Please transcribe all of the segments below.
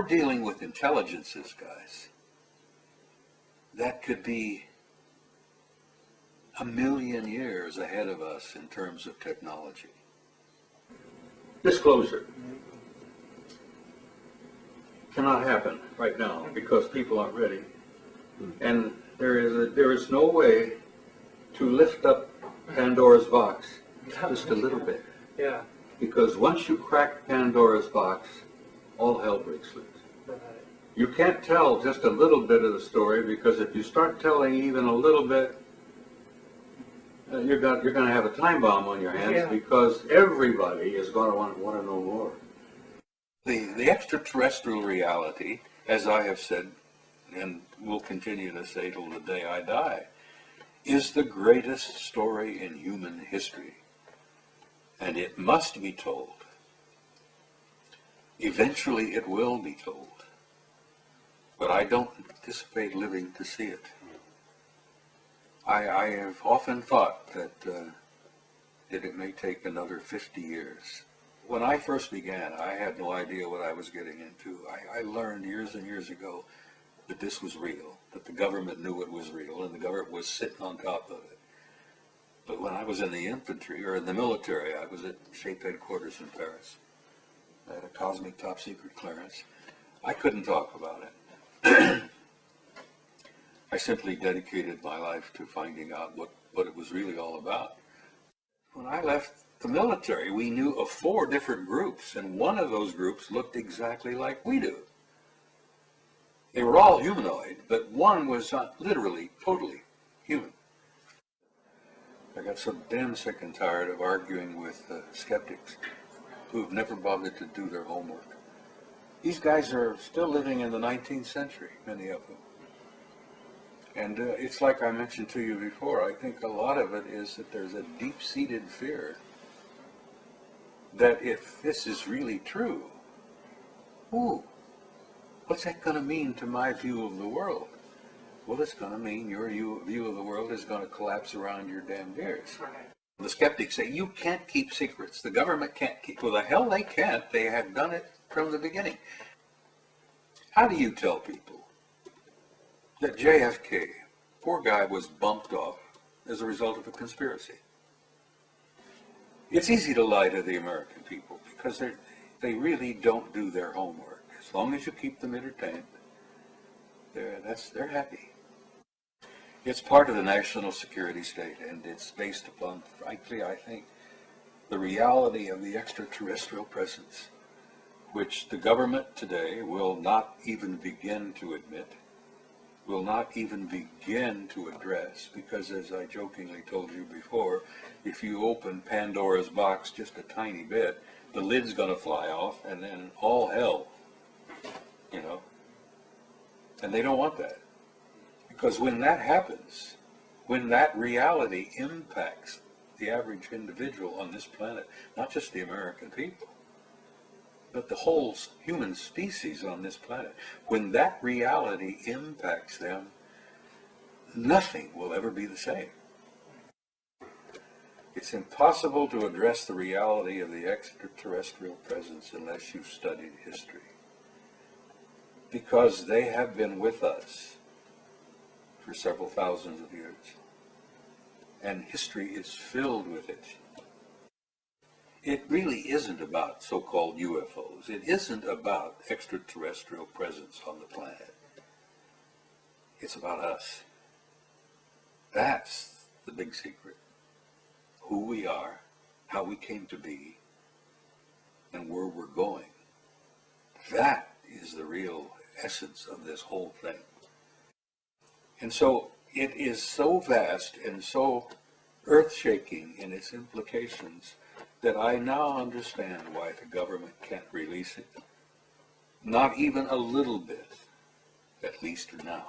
dealing with intelligences, guys, that could be a million years ahead of us in terms of technology. Disclosure cannot happen right now because people aren't ready. And there is no way to lift up Pandora's box just a little bit. Yeah. Because once you crack Pandora's box, all hell breaks loose. You can't tell just a little bit of the story, because if you start telling even a little bit, you're going to have a time bomb on your hands, because everybody is going to want to know more. The extraterrestrial reality, as I have said, and will continue to say till the day I die, is the greatest story in human history. And it must be told. Eventually it will be told. But I don't anticipate living to see it. I have often thought that it may take another 50 years. When I first began, I had no idea what I was getting into. I learned years and years ago that this was real, that the government knew it was real, and the government was sitting on top of it. But when I was in the infantry, or in the military, I was at SHAPE headquarters in Paris. I had a cosmic top secret clearance. I couldn't talk about it. I simply dedicated my life to finding out what it was really all about. When I left the military, we knew of 4 different groups, and one of those groups looked exactly like we do. They were all humanoid, but one was not literally, totally human. I got so damn sick and tired of arguing with skeptics who've never bothered to do their homework. These guys are still living in the 19th century, many of them. And it's like I mentioned to you before, I think a lot of it is that there's a deep-seated fear that if this is really true, ooh, what's that going to mean to my view of the world? Well, it's going to mean your view of the world is going to collapse around your damn ears. The skeptics say, you can't keep secrets. The government can't keep. Well, the hell they can't. They have done it from the beginning. How do you tell people that JFK, poor guy, was bumped off as a result of a conspiracy? It's easy to lie to the American people because they really don't do their homework. As long as you keep them entertained, they're happy. It's part of the national security state, and it's based upon, frankly, I think, the reality of the extraterrestrial presence, which the government today will not even begin to admit, will not even begin to address, because as I jokingly told you before, if you open Pandora's box just a tiny bit, the lid's going to fly off, and then all hell, you know. And they don't want that. Because when that happens, when that reality impacts the average individual on this planet, not just the American people, but the whole human species on this planet, when that reality impacts them, nothing will ever be the same. It's impossible to address the reality of the extraterrestrial presence unless you've studied history, because they have been with us for several thousands of years, and history is filled with it. It really isn't about so-called UFOs. It isn't about extraterrestrial presence on the planet. It's about us. That's the big secret. Who we are, how we came to be, and where we're going. That is the real essence of this whole thing. And so it is so vast and so earth-shaking in its implications that I now understand why the government can't release it. Not even a little bit, at least now.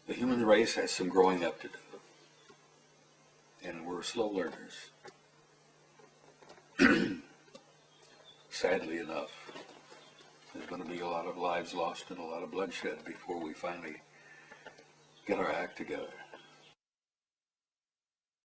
The human race has some growing up to do, and we're slow learners. Sadly enough, there's going to be a lot of lives lost and a lot of bloodshed before we finally get our act together.